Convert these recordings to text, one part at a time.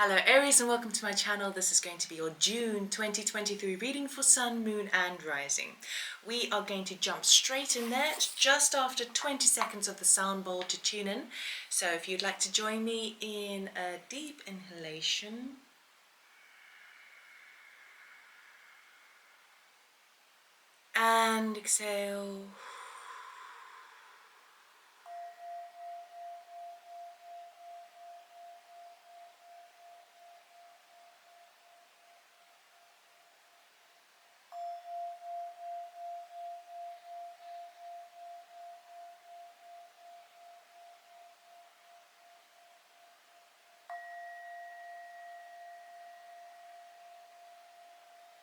Hello Aries and welcome to my channel. This is going to be your June 2023 reading for Sun, Moon and Rising. We are going to jump straight in there. It's just after 20 seconds of the sound bowl to tune in. So if you'd like to join me in a deep inhalation and exhale.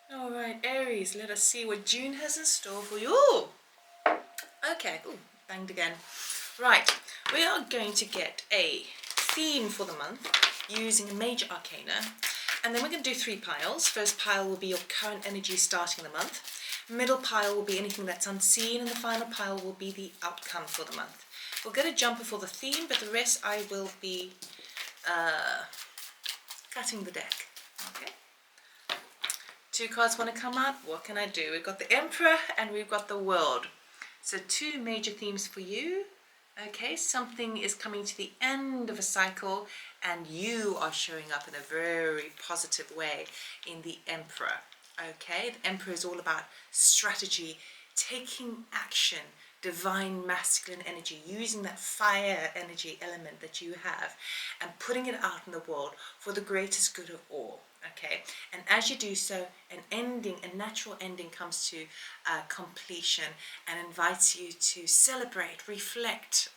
Alright Aries, let us see what June has in store for you. Ooh. Okay, ooh, banged again. Right, we are going to get a theme for the month using a major arcana, and then we're going to do 3 piles. First pile will be your current energy starting the month, middle pile will be anything that's unseen, and the final pile will be the outcome for the month. We'll get a jumper for the theme, but the rest I will be cutting the deck. Okay. 2 cards want to come out. What can I do? We've got the Emperor and we've got the World. So 2 major themes for you. Okay, something is coming to the end of a cycle and you are showing up in a very positive way in the Emperor. Okay, the Emperor is all about strategy, taking action, divine masculine energy, using that fire energy element that you have and putting it out in the world for the greatest good of all. Okay, and as you do so, an ending, a natural ending comes to completion and invites you to celebrate, reflect,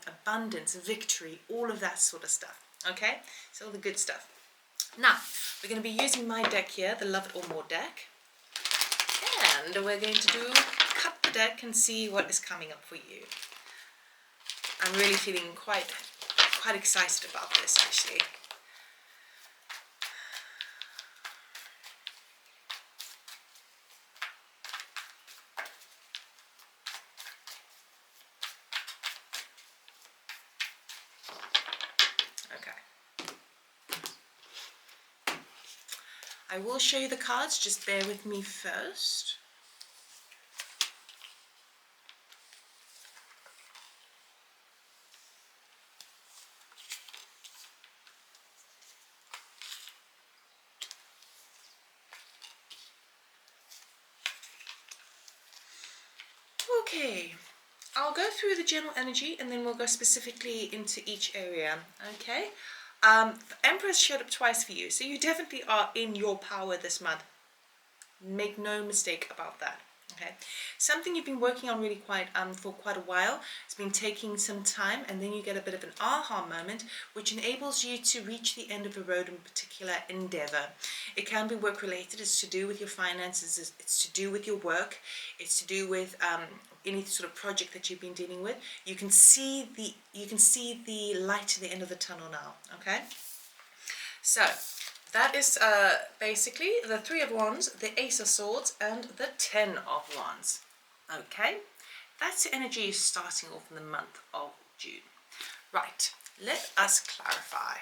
abundance, victory, all of that sort of stuff. Okay, so all the good stuff. Now, we're going to be using my deck here, the Love It or More deck, and we're going to cut the deck and see what is coming up for you. I'm really feeling quite excited about this actually. I will show you the cards, just bear with me first. Okay, I'll go through the general energy and then we'll go specifically into each area, okay? The Empress showed up twice for you, so you definitely are in your power this month. Make no mistake about that. Okay, something you've been working on really for quite a while. It's been taking some time, and then you get a bit of an aha moment, which enables you to reach the end of a road in a particular endeavor. It can be work related. It's to do with your finances. It's to do with your work. It's to do with any sort of project that you've been dealing with. You can see the light at the end of the tunnel now. Okay, so that is basically the 3 of Wands, the Ace of Swords, and the 10 of Wands. Okay, that's the energy starting off in the month of June. Right, let us clarify.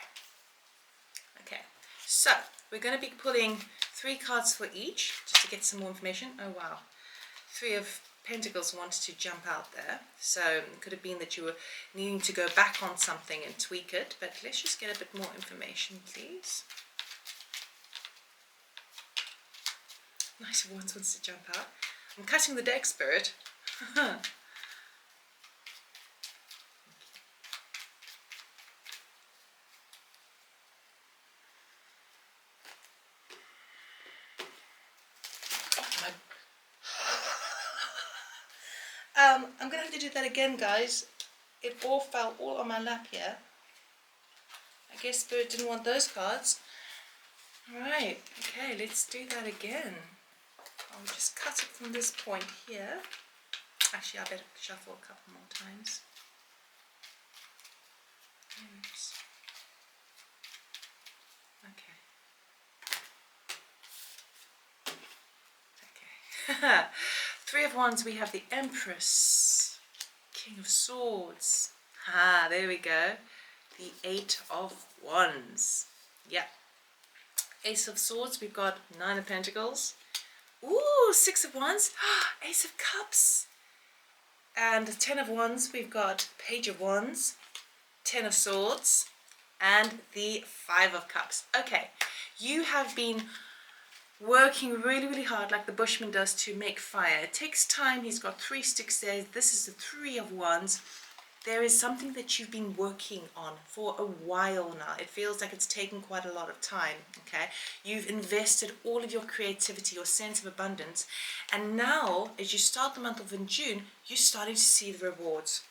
Okay, so we're going to be pulling 3 cards for each, just to get some more information. Oh wow, 3 of Pentacles wanted to jump out there, so it could have been that you were needing to go back on something and tweak it, but let's just get a bit more information, please. Nice of Wands wants to jump out. I'm cutting the deck, Spirit. I'm going to have to do that again, guys. It all fell all on my lap here. I guess Spirit didn't want those cards. Alright, okay, let's do that again. I'll just cut it from this point here. Actually, I better shuffle a couple more times. Oops. Okay. 3 of Wands, we have the Empress, King of Swords. Ah, there we go. The 8 of Wands. Yeah, Ace of Swords, we've got Nine of Pentacles. Ooh, Six of Wands, Ace of Cups. And the Ten of Wands, we've got Page of Wands, Ten of Swords, and the Five of Cups. Okay, you have been working really, really hard like the Bushman does to make fire. It takes time. He's got 3 sticks there. This is the Three of Wands. There is something that you've been working on for a while now. It feels like it's taken quite a lot of time, okay? You've invested all of your creativity, your sense of abundance, and now, as you start the month of June, you're starting to see the rewards.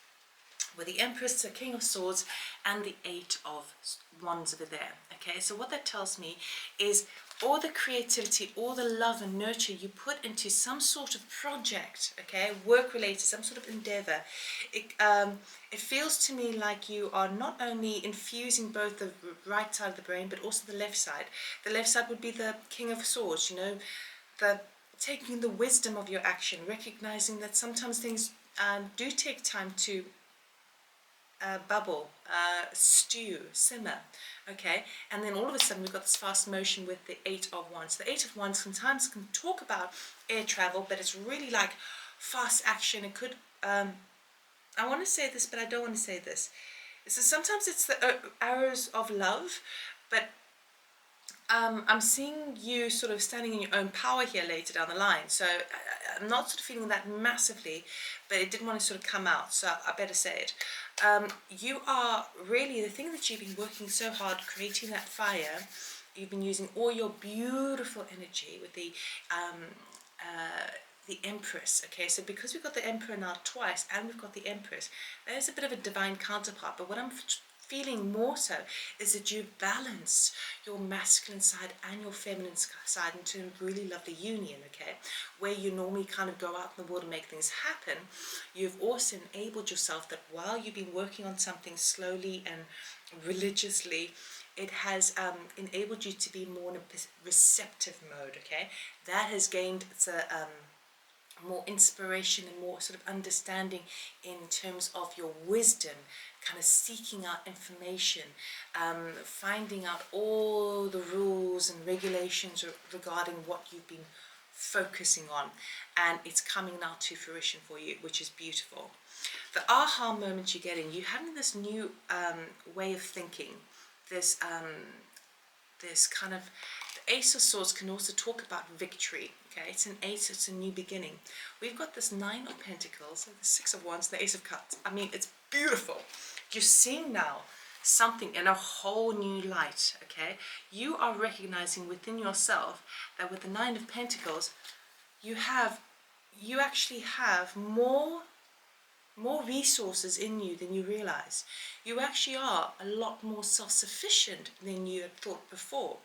With the Empress, the King of Swords, and the Eight of Wands over there, okay? So what that tells me is all the creativity, all the love and nurture you put into some sort of project, okay, work-related, some sort of endeavor, it feels to me like you are not only infusing both the right side of the brain, but also the left side. The left side would be the King of Swords, you know, the taking the wisdom of your action, recognizing that sometimes things do take time to bubble, stew, simmer, okay? And then all of a sudden we've got this fast motion with the Eight of Wands. The Eight of Wands sometimes can talk about air travel, but it's really like fast action. It could, I want to say this, but I don't want to say this. So sometimes it's the arrows of love, but I'm seeing you sort of standing in your own power here later down the line. So I'm not sort of feeling that massively, but it didn't want to sort of come out, so I better say it. You are really, the thing that you've been working so hard creating that fire, you've been using all your beautiful energy with the Empress, okay? So because we've got the Emperor now twice and we've got the Empress, there's a bit of a divine counterpart, but what I'm feeling more so is that you balance your masculine side and your feminine side into a really lovely union, okay? Where you normally kind of go out in the world and make things happen, you've also enabled yourself that while you've been working on something slowly and religiously, it has enabled you to be more in a receptive mode, okay? That has gained more inspiration and more sort of understanding in terms of your wisdom, kind of seeking out information, finding out all the rules and regulations regarding what you've been focusing on, and it's coming now to fruition for you, which is beautiful. The aha moment you get in, you having this new way of thinking, this kind of, the Ace of Swords can also talk about victory, okay? It's an ace, it's a new beginning. We've got this Nine of Pentacles, the Six of Wands, the Ace of Cups. I mean, it's beautiful. You're seeing now something in a whole new light, okay? You are recognizing within yourself that with the Nine of Pentacles, you actually have more resources in you than you realize. You actually are a lot more self-sufficient than you had thought before,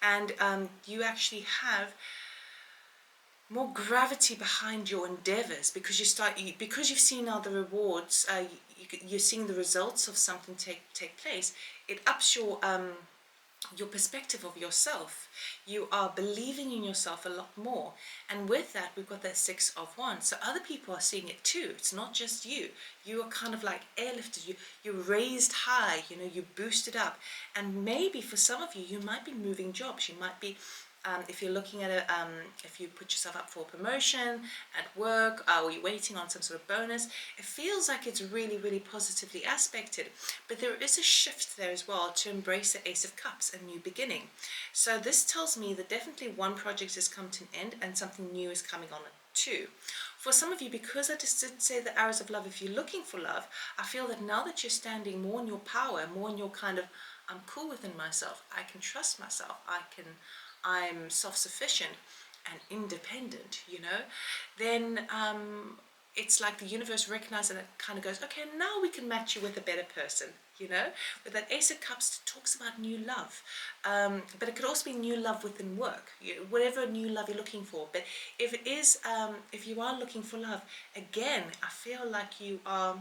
and you actually have more gravity behind your endeavors because you've seen now the rewards. You're seeing the results of something take place. It ups your perspective of yourself. You are believing in yourself a lot more, and with that we've got that Six of Wands, so other people are seeing it too. It's not just you. You are kind of like airlifted, you're raised high, you know, you boosted up, and maybe for some of you, you might be moving jobs. You might be if you're looking at if you put yourself up for a promotion at work, or you're waiting on some sort of bonus, it feels like it's really, really positively aspected. But there is a shift there as well to embrace the Ace of Cups, a new beginning. So this tells me that definitely one project has come to an end and something new is coming on too. For some of you, because I just did say the arrows of love, if you're looking for love, I feel that now that you're standing more in your power, more in your kind of, I'm cool within myself, I can trust myself, I'm self-sufficient and independent, you know, then it's like the universe recognizes and it kind of goes, okay, now we can match you with a better person, you know. With that Ace of Cups, it talks about new love, but it could also be new love within work, whatever new love you're looking for. But if it is, if you are looking for love, again, I feel like you are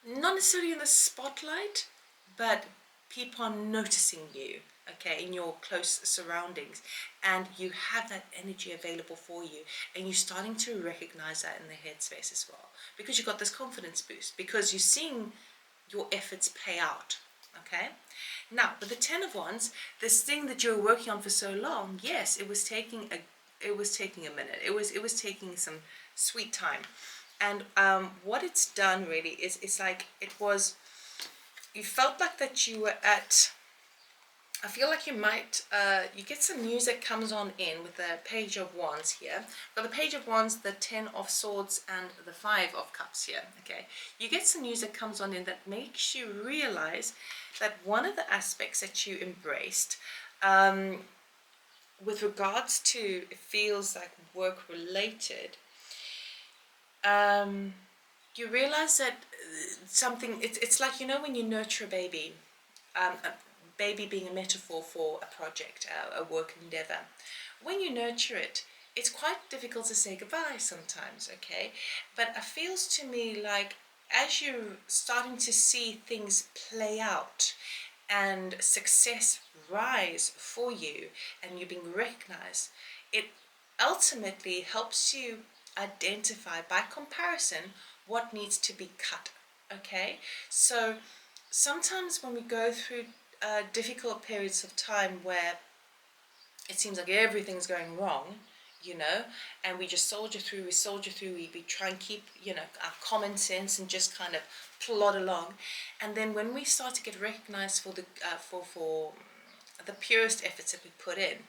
not necessarily in the spotlight, but people are noticing you, okay, in your close surroundings, and you have that energy available for you, and you're starting to recognize that in the headspace as well, because you've got this confidence boost, because you're seeing your efforts pay out, Okay, now with the Ten of Wands, this thing that you were working on for so long, yes, it was taking a minute. It was taking some sweet time, and what it's done really is it's like you felt like that you were at. I feel like you might, you get some news that comes on in with the Page of Wands here. Got the Page of Wands, the Ten of Swords, and the Five of Cups here, okay? You get some news that comes on in that makes you realize that one of the aspects that you embraced, with regards to, it feels like work-related, you realize that it's like, you know, when you nurture a baby, a baby being a metaphor for a project, a work endeavor. When you nurture it, it's quite difficult to say goodbye sometimes, okay? But it feels to me like as you're starting to see things play out and success rise for you and you're being recognized, it ultimately helps you identify by comparison what needs to be cut, okay? So sometimes when we go through difficult periods of time where it seems like everything's going wrong, you know, and we just soldier through, we try and keep, you know, our common sense and just kind of plod along. And then when we start to get recognized for the for the purest efforts that we put in,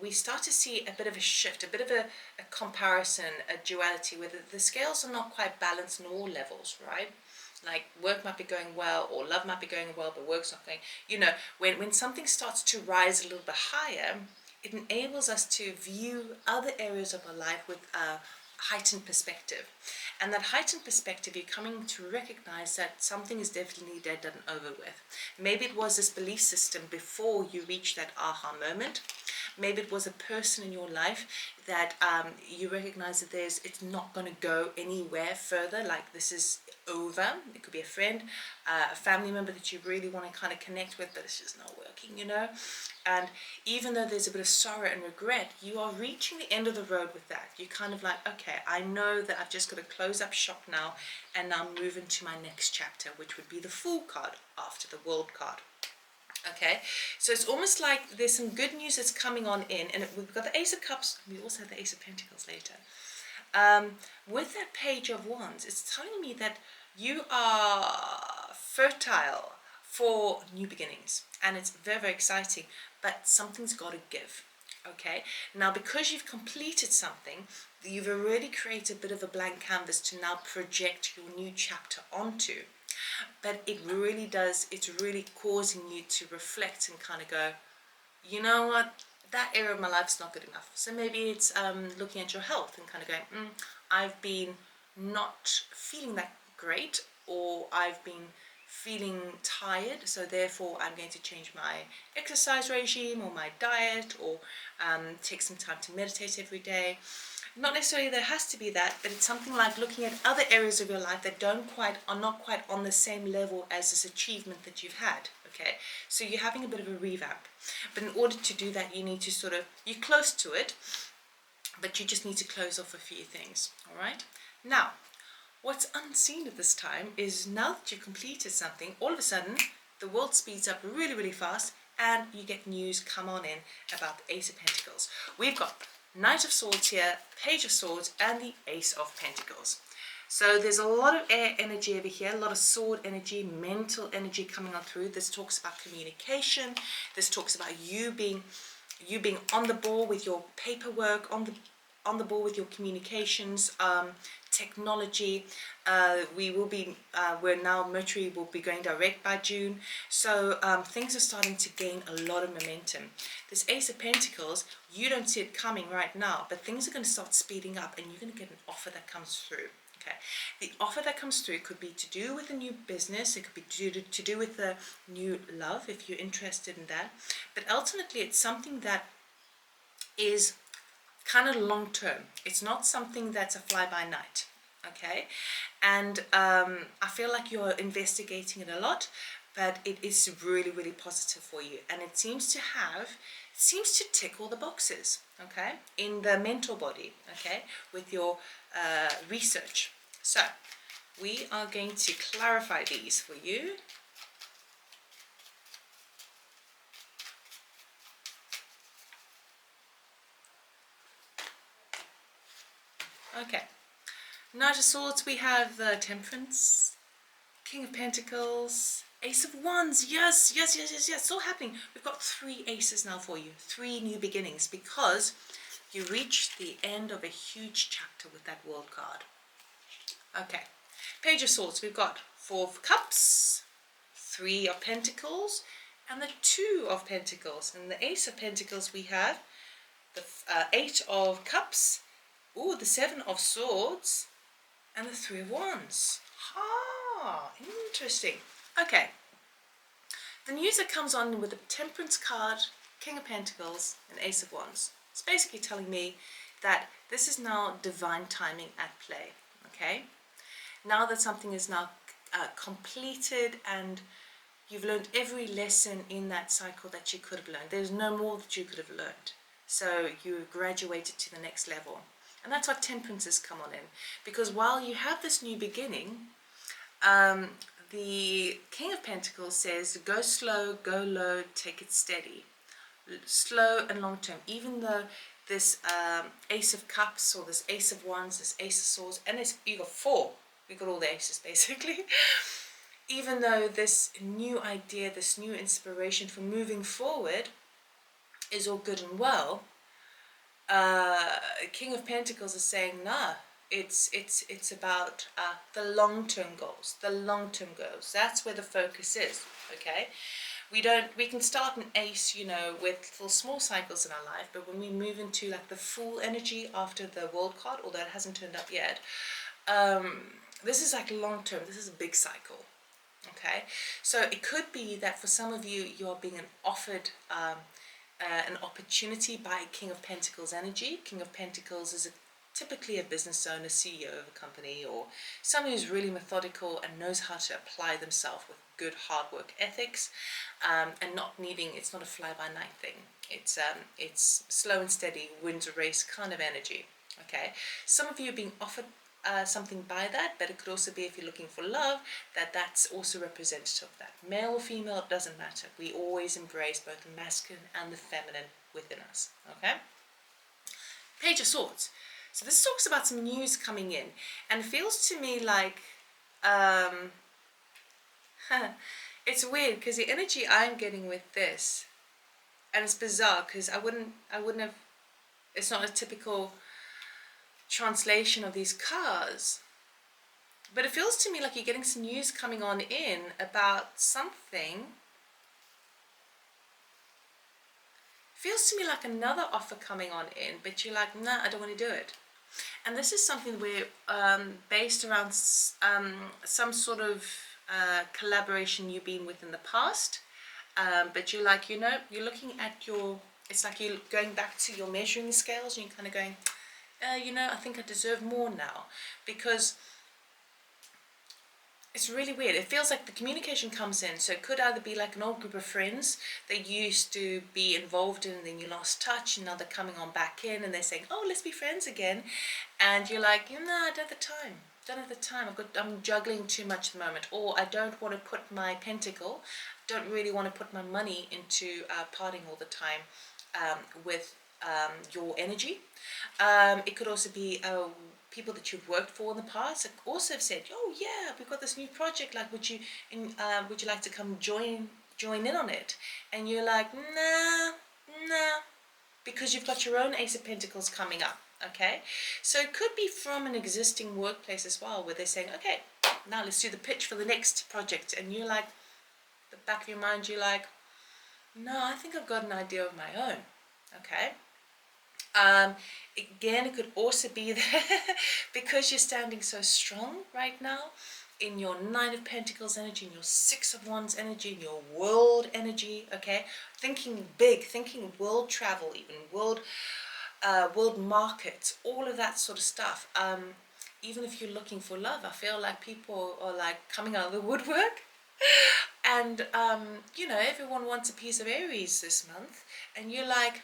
we start to see a bit of a shift, a bit of a comparison, a duality, where the scales are not quite balanced on all levels, right? Like work might be going well, or love might be going well, but work's not going. You know, when something starts to rise a little bit higher, it enables us to view other areas of our life with a heightened perspective. And that heightened perspective, you're coming to recognize that something is definitely dead and over with. Maybe it was this belief system before you reached that aha moment. Maybe it was a person in your life that you recognize that it's not going to go anywhere further, like this is over. It could be a friend, a family member that you really want to kind of connect with, but it's just not working, you know. And even though there's a bit of sorrow and regret, you are reaching the end of the road with that. You're kind of like, okay, I know that I've just got to close up shop now and now move into my next chapter, which would be the Fool card after the World card. Okay, so it's almost like there's some good news that's coming on in, and we've got the Ace of Cups, and we also have the Ace of Pentacles later. With that Page of Wands, it's telling me that you are fertile for new beginnings, and it's very, very exciting, but something's got to give. Okay, now because you've completed something, you've already created a bit of a blank canvas to now project your new chapter onto. But it really does, it's really causing you to reflect and kind of go, you know what, that area of my life is not good enough. So maybe it's looking at your health and kind of going, I've been not feeling that great, or I've been feeling tired, so therefore I'm going to change my exercise regime or my diet, or take some time to meditate every day. Not necessarily there has to be that, but it's something like looking at other areas of your life that are not quite on the same level as this achievement that you've had. Okay, so you're having a bit of a revamp, but in order to do that, you need to you're close to it, but you just need to close off a few things. All right, now what's unseen at this time is now that you've completed something, all of a sudden the world speeds up really, really fast, and you get news come on in about the Ace of Pentacles. We've got Knight of Swords here, Page of Swords, and the Ace of Pentacles. So there's a lot of air energy over here, a lot of sword energy, mental energy coming on through. This talks about communication. This talks about you being on the ball with your paperwork, on the ball with your communications, technology. Mercury will be going direct by June, so things are starting to gain a lot of momentum. This Ace of Pentacles, you don't see it coming right now, but things are going to start speeding up, and you're going to get an offer that comes through. Okay, the offer that comes through could be to do with a new business, it could be to do with a new love if you're interested in that, but ultimately it's something that is kind of long term. It's not something that's a fly-by-night. Okay, and I feel like you're investigating it a lot, but it is really, really positive for you, and it seems to tick all the boxes, okay, in the mental body, okay, with your research. So we are going to clarify these for you. Okay. Knight of Swords, we have the Temperance, King of Pentacles, Ace of Wands. Yes, yes, yes, yes, yes. It's all happening. We've got 3 aces now for you. 3 new beginnings because you reached the end of a huge chapter with that World card. Okay. Page of Swords. We've got 4 of Cups, 3 of Pentacles, and the 2 of Pentacles. And the Ace of Pentacles, we have the 8 of Cups, ooh, the 7 of Swords, and the 3 of Wands. Ah, interesting. Okay. The news that comes on with the Temperance card, King of Pentacles, and Ace of Wands. It's basically telling me that this is now divine timing at play. Okay. Now that something is now completed and you've learned every lesson in that cycle that you could have learned. There's no more that you could have learned. So you graduated to the next level. And that's what temperances come on in. Because while you have this new beginning, the King of Pentacles says, go slow, go low, take it steady. Slow and long term. Even though this Ace of Cups or this Ace of Wands, this Ace of Swords, and you got 4. We got all the aces basically. Even though this new idea, this new inspiration for moving forward is all good and well, King of Pentacles is saying, nah, it's about the long-term goals, That's where the focus is, okay? We can start an ace, with little small cycles in our life, but when we move into like the full energy after the World card, although it hasn't turned up yet, this is like long-term, this is a big cycle. Okay, so it could be that for some of you, you're being offered an opportunity by King of Pentacles energy. King of Pentacles is typically a business owner, CEO of a company, or someone who's really methodical and knows how to apply themselves with good hard work ethics, and not needing, it's not a fly-by-night thing. It's slow and steady, wins a race kind of energy. Okay, some of you are being offered something by that, but it could also be, if you're looking for love, that's also representative of that. Male or female, it doesn't matter. We always embrace both the masculine and the feminine within us. Okay? Page of Swords. So this talks about some news coming in, and it feels to me like it's weird because the energy I'm getting with this, and it's bizarre because I wouldn't have. It's not a typical translation of these cards, but it feels to me like you're getting some news coming on in about something. Feels to me like another offer coming on in, but you're like, nah, I don't want to do it. And this is something where based around some sort of collaboration you've been with in the past, but you're like, you're looking at it's like you're going back to your measuring scales and you're kind of going, I think I deserve more now, because it's really weird. It feels like the communication comes in, so it could either be like an old group of friends that you used to be involved in and then you lost touch, and now they're coming on back in and they're saying, oh, let's be friends again, and you're like, I don't have the time, I'm juggling too much at the moment, or I don't want to put my pentacle, don't really want to put my money into partying all the time with your energy. It could also be people that you've worked for in the past that also have said, oh yeah, we've got this new project, like would you like to come join in on it? And you're like, nah, because you've got your own Ace of Pentacles coming up. Okay, so it could be from an existing workplace as well, where they're saying, okay, now let's do the pitch for the next project, and you're like, the back of your mind, you're like, no, I think I've got an idea of my own. Okay. Again, it could also be that because you're standing so strong right now in your Nine of Pentacles energy, in your Six of Wands energy, in your world energy, okay, thinking big, thinking world travel, even world markets, all of that sort of stuff. Even if you're looking for love, I feel like people are like coming out of the woodwork. And everyone wants a piece of Aries this month, and you're like,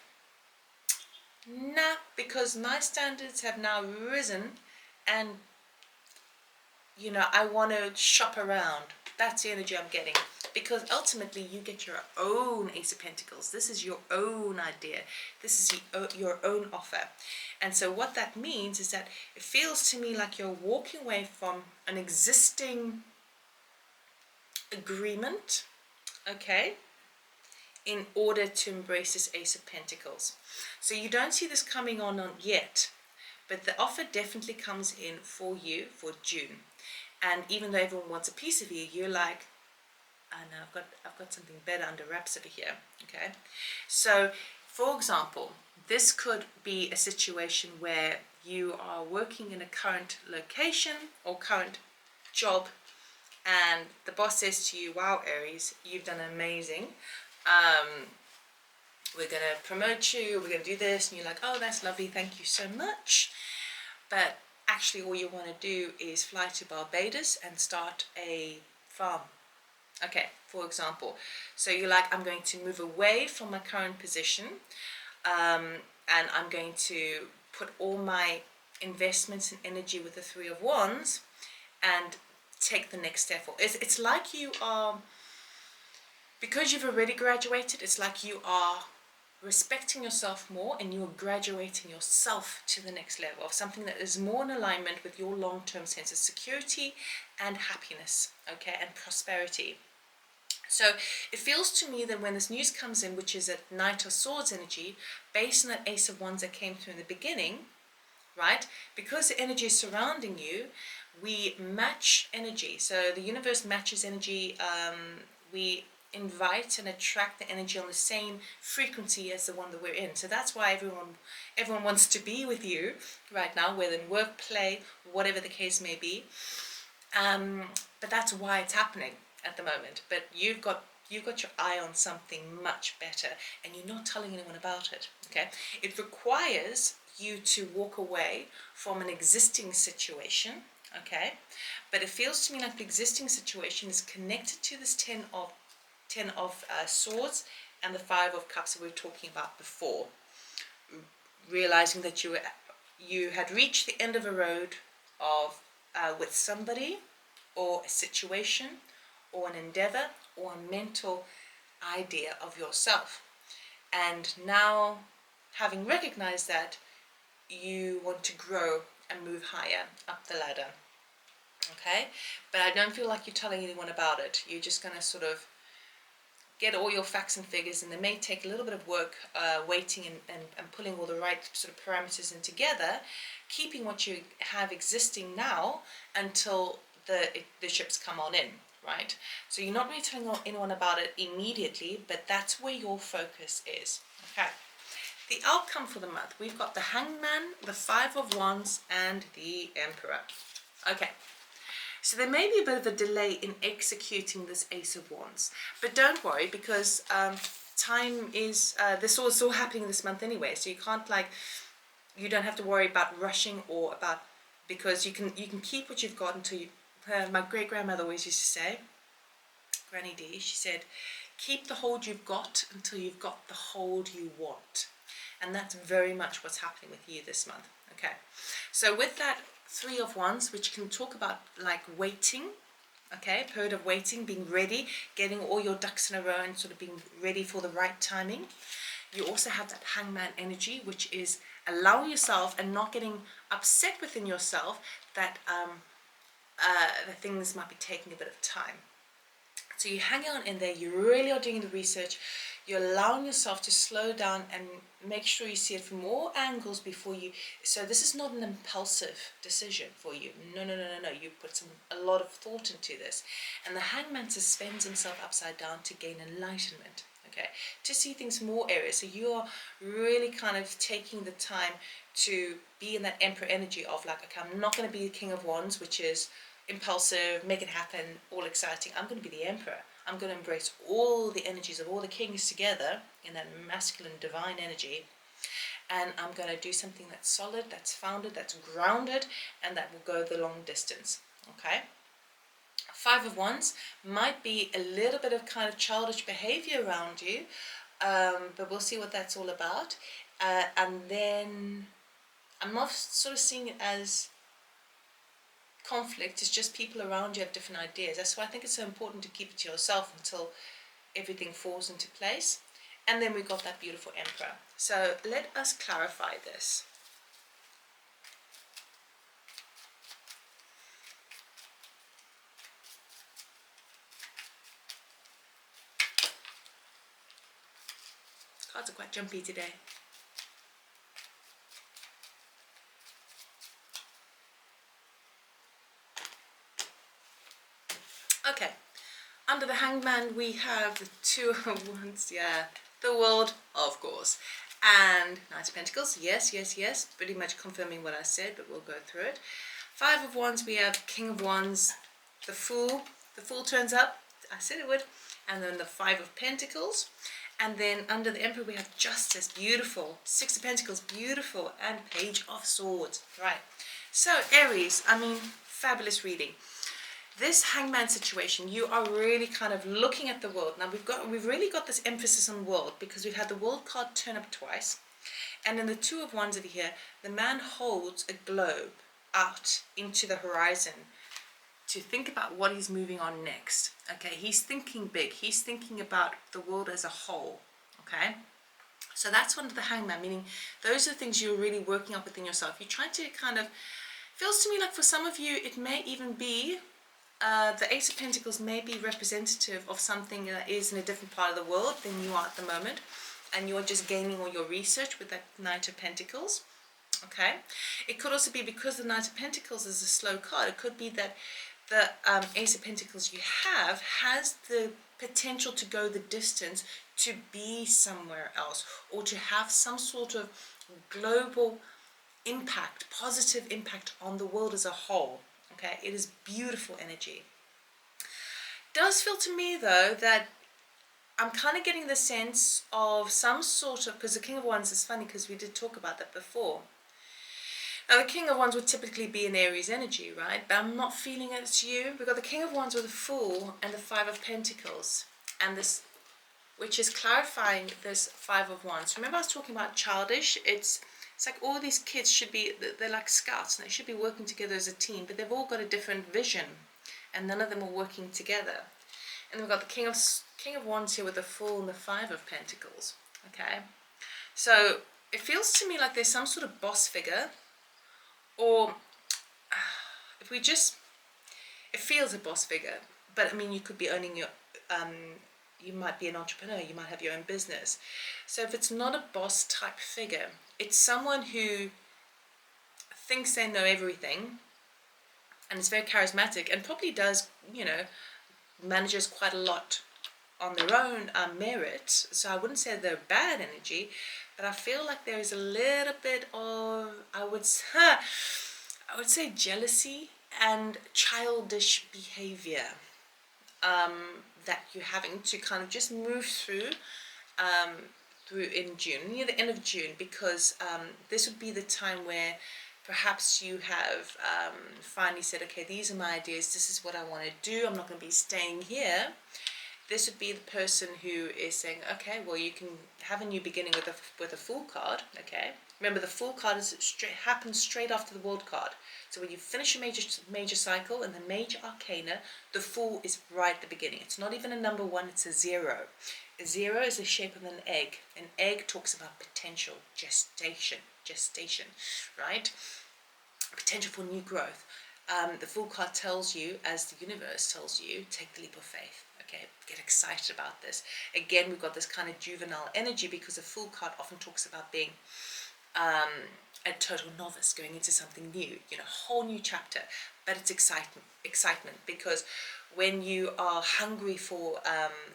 nah, because my standards have now risen, and you know, I want to shop around. That's the energy I'm getting. Because ultimately you get your own Ace of Pentacles. This is your own idea. This is your own offer. And so what that means is that it feels to me like you're walking away from an existing agreement, okay, in order to embrace this Ace of Pentacles. So you don't see this coming on yet, but the offer definitely comes in for you for June. And even though everyone wants a piece of you, you're like, I know I've got something better under wraps over here. Okay, so for example, this could be a situation where you are working in a current location or current job, and the boss says to you, wow, Aries, you've done amazing, we're going to promote you, we're going to do this, and you're like, oh, that's lovely, thank you so much. But actually all you want to do is fly to Barbados and start a farm. Okay, for example. So you're like, I'm going to move away from my current position, and I'm going to put all my investments and energy with the Three of Wands and take the next step. It's like you are, because you've already graduated, it's like you are respecting yourself more and you're graduating yourself to the next level of something that is more in alignment with your long-term sense of security and happiness, okay, and prosperity. So it feels to me that when this news comes in, which is a Knight of Swords energy, based on that Ace of Wands that came through in the beginning, right? Because the energy is surrounding you, we match energy. So the universe matches energy. We invite and attract the energy on the same frequency as the one that we're in. So that's why everyone wants to be with you right now, whether in work, play, whatever the case may be. But that's why it's happening at the moment. But you've got your eye on something much better, and you're not telling anyone about it. Okay, it requires you to walk away from an existing situation. Okay, but it feels to me like the existing situation is connected to this ten of swords and the 5 of cups that we were talking about before. Realizing that you had reached the end of a road of with somebody or a situation or an endeavor or a mental idea of yourself, and now having recognized that, you want to grow and move higher up the ladder. Okay, but I don't feel like you're telling anyone about it. You're just going to sort of get all your facts and figures, and they may take a little bit of work waiting and pulling all the right sort of parameters in together, keeping what you have existing now until the ships come on in, right? So you're not really telling anyone about it immediately, but that's where your focus is. Okay, the outcome for the month, we've got the Hangman, the 5 of Wands, and the Emperor. Okay, so there may be a bit of a delay in executing this Ace of Wands, but don't worry, because time is, this is all happening this month anyway, so you don't have to worry about rushing or about, because you can keep what you've got until you, my great-grandmother always used to say, Granny D, she said, keep the hold you've got until you've got the hold you want. And that's very much what's happening with you this month. Okay, so with that 3 of Wands, which can talk about like waiting, okay, a period of waiting, being ready, getting all your ducks in a row and sort of being ready for the right timing. You also have that Hangman energy, which is allowing yourself and not getting upset within yourself that the things might be taking a bit of time. So you're hanging on in there, you really are doing the research, you're allowing yourself to slow down and make sure you see it from all angles before you, so this is not an impulsive decision for you. No, you put a lot of thought into this. And the Hangman suspends himself upside down to gain enlightenment, okay, to see things from all areas. So you are really kind of taking the time to be in that Emperor energy of like, okay, I'm not going to be the King of Wands, which is impulsive, make it happen, all exciting. I'm going to be the Emperor. I'm going to embrace all the energies of all the kings together in that masculine divine energy, and I'm going to do something that's solid, that's founded, that's grounded, and that will go the long distance. Okay, 5 of Wands might be a little bit of kind of childish behavior around you, but we'll see what that's all about. And then I'm not sort of seeing it as conflict. It's just people around you have different ideas. That's why I think it's so important to keep it to yourself until everything falls into place. And then we got that beautiful Emperor. So let us clarify this. Cards are quite jumpy today. Okay, under the Hangman we have the Two of Wands, yeah, the World, of course, and Knight of Pentacles, yes, yes, yes, pretty much confirming what I said, but we'll go through it. Five of Wands, we have King of Wands, the Fool turns up, I said it would, and then the Five of Pentacles, and then under the Emperor we have Justice, beautiful, Six of Pentacles, beautiful, and Page of Swords, right. So Aries, I mean, fabulous reading. This Hangman situation, you are really kind of looking at the world. Now we've really got this emphasis on world because we've had the World card turn up twice. And in the Two of Wands over here, the man holds a globe out into the horizon to think about what he's moving on next. Okay, he's thinking big. He's thinking about the world as a whole. Okay, so that's under the Hangman, meaning those are the things you're really working up within yourself. You're trying to kind of, feels to me like for some of you, it may even be the Ace of Pentacles may be representative of something that is in a different part of the world than you are at the moment, and you're just gaining all your research with that Knight of Pentacles. Okay, it could also be because the Knight of Pentacles is a slow card. It could be that the Ace of Pentacles you have has the potential to go the distance, to be somewhere else, or to have some sort of global impact, positive impact on the world as a whole. Okay, it is beautiful energy. Does feel to me though that I'm kind of getting the sense of some sort of, because the King of Wands is funny because we did talk about that before. Now the King of Wands would typically be an Aries energy, right? But I'm not feeling it's you. We've got the King of Wands with the Fool and the Five of Pentacles, and this, which is clarifying this Five of Wands. Remember I was talking about childish? It's like all these kids should be, they're like scouts and they should be working together as a team, but they've all got a different vision and none of them are working together. And we've got the King of Wands here with the Fool and the Five of Pentacles. Okay, so it feels to me like there's some sort of boss figure, or if we just, it feels a boss figure, but I mean you could be owning your, you might be an entrepreneur, you might have your own business. So if it's not a boss type figure, it's someone who thinks they know everything and is very charismatic and probably does, you know, manages quite a lot on their own merit. So I wouldn't say they're bad energy, but I feel like there is a little bit of, I would say jealousy and childish behavior that you're having to kind of just move through in June, near the end of June, because this would be the time where perhaps you have finally said, okay, these are my ideas, this is what I want to do, I'm not going to be staying here. This would be the person who is saying, okay, well, you can have a new beginning with a Fool card. Okay, remember the Fool card happens straight after the World card. So when you finish a major cycle and the major arcana, the Fool is right at the beginning. It's not even a number one, it's a zero. A zero is the shape of an egg. An egg talks about potential, gestation, right? Potential for new growth. The Fool card tells you, as the universe tells you, take the leap of faith. Okay, get excited about this. Again, we've got this kind of juvenile energy because the Fool card often talks about being a total novice, going into something new, you know, whole new chapter. But it's excitement, because when you are hungry for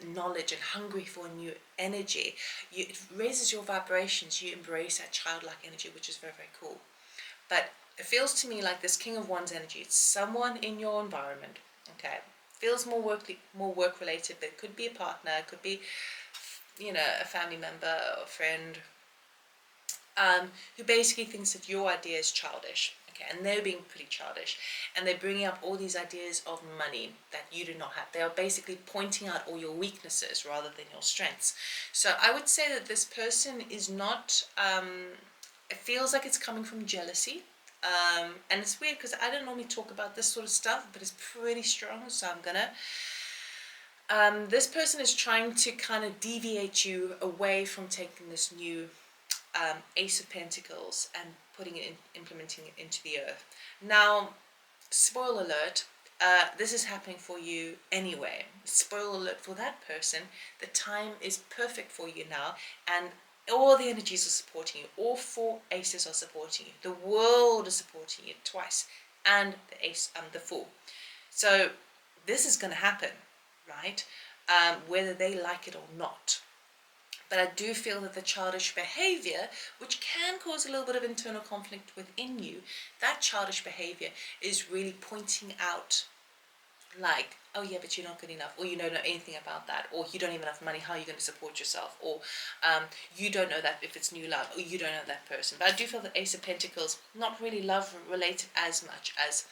knowledge and hungry for new energy, it raises your vibrations. You embrace that childlike energy, which is very, very cool. But it feels to me like this King of Wands energy, it's someone in your environment, okay? Feels more work related, but it could be a partner, it could be, you know, a family member or friend, who basically thinks that your idea is childish, okay? And they're being pretty childish, and they're bringing up all these ideas of money that you do not have. They are basically pointing out all your weaknesses rather than your strengths. So I would say that this person is not, it feels like it's coming from jealousy, And it's weird because I don't normally talk about this sort of stuff, but it's pretty strong, so I'm gonna. This person is trying to kind of deviate you away from taking this new Ace of Pentacles and putting it in, implementing it into the earth. Now, spoiler alert, this is happening for you anyway. Spoiler alert for that person, the time is perfect for you now, and all the energies are supporting you. All four aces are supporting you. The world is supporting you twice, and the ace, the fool. So this is going to happen, right? Whether they like it or not. But I do feel that the childish behavior, which can cause a little bit of internal conflict within you, that childish behavior is really pointing out, like, oh yeah, but you're not good enough, or you don't know anything about that, or you don't even have money, how are you going to support yourself, or you don't know that if it's new love, or you don't know that person. But I do feel that Ace of Pentacles, not really love related as much as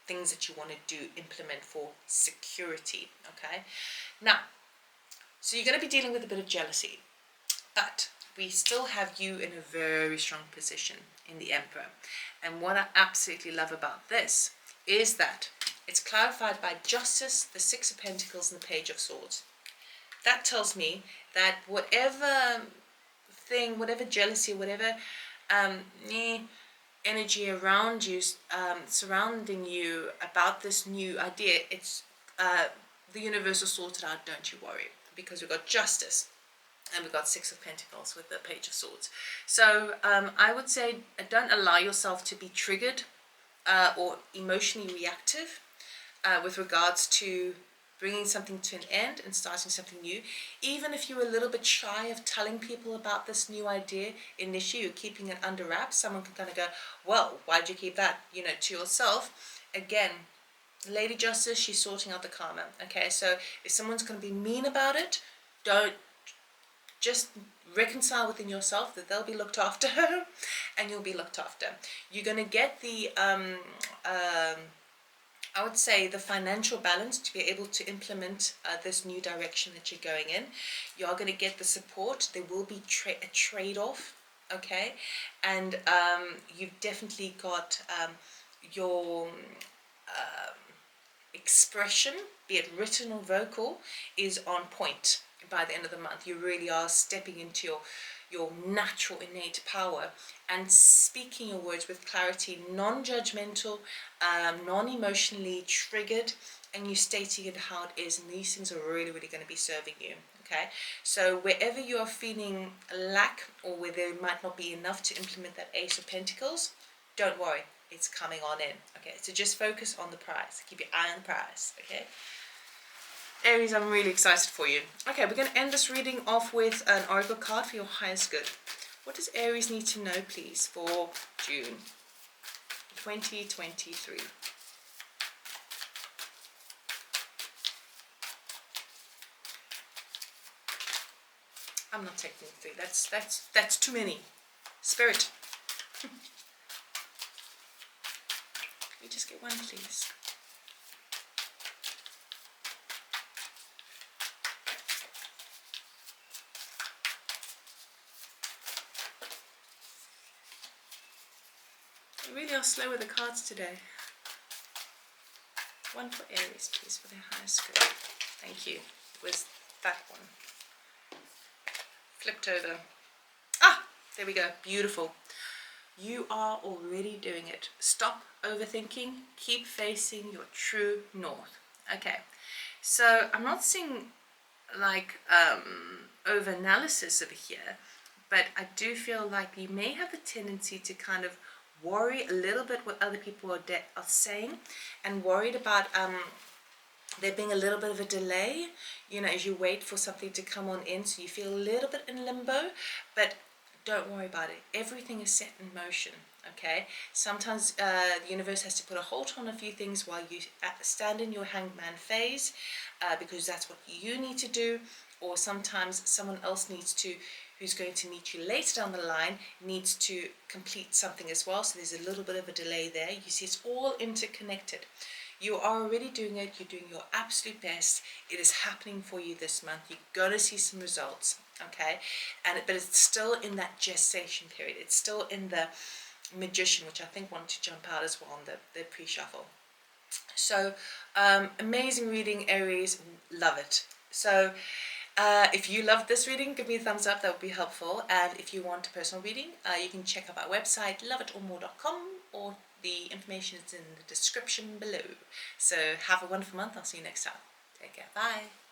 things that you want to do, implement for security, okay? Now, so you're going to be dealing with a bit of jealousy, but we still have you in a very strong position in the Emperor. And what I absolutely love about this is that it's clarified by Justice, the Six of Pentacles, and the Page of Swords. That tells me that whatever thing, whatever jealousy, whatever energy around you, surrounding you about this new idea, it's the universe will sort it out, don't you worry. Because we've got Justice and we've got Six of Pentacles with the Page of Swords. So I would say don't allow yourself to be triggered or emotionally reactive with regards to bringing something to an end and starting something new. Even if you're a little bit shy of telling people about this new idea initially, you're keeping it under wraps, someone can kind of go, well, why'd you keep that, to yourself? Again, Lady Justice, she's sorting out the karma. Okay, so if someone's going to be mean about it, don't, just reconcile within yourself that they'll be looked after and you'll be looked after. You're going to get the I would say the financial balance to be able to implement this new direction that you're going in. You are going to get the support. There will be a trade-off, okay? And you've definitely got your expression, be it written or vocal, is on point by the end of the month. You really are stepping into your natural innate power and speaking your words with clarity, non-judgmental, non-emotionally triggered, and you stating it how it is, and these things are really going to be serving you. Okay, so wherever you are feeling lack, or where there might not be enough to implement that Ace of Pentacles, don't worry, it's coming on in. Okay, so just focus on the prize. Keep your eye on the prize. Okay, Aries, I'm really excited for you. Okay, we're going to end this reading off with an oracle card for your highest good. What does Aries need to know, please, for June 2023? I'm not taking 3. That's too many. Spirit. Can we just get one, please? You really are slow with the cards today. One for Aries, please, for their highest good. Thank you. Where's that one? Flipped over. Ah, there we go. Beautiful. You are already doing it. Stop overthinking. Keep facing your true north. Okay. So I'm not seeing like over analysis over here, but I do feel like you may have a tendency to kind of worry a little bit what other people are saying, and worried about there being a little bit of a delay, as you wait for something to come on in, so you feel a little bit in limbo. But don't worry about it. Everything is set in motion. Okay, sometimes the universe has to put a halt on a few things while you stand in your hangman phase, because that's what you need to do, or sometimes someone else needs to, who's going to meet you later down the line, needs to complete something as well. So there's a little bit of a delay there. You see, it's all interconnected. You are already doing it. You're doing your absolute best. It is happening for you this month. You're going to see some results, okay? But it's still in that gestation period. It's still in the Magician, which I think wanted to jump out as well on the pre-shuffle. So amazing reading, Aries, love it. So if you loved this reading, give me a thumbs up, that would be helpful. And if you want a personal reading, you can check out our website, loveitormore.com, or the information is in the description below. So have a wonderful month. I'll see you next time. Take care. Bye.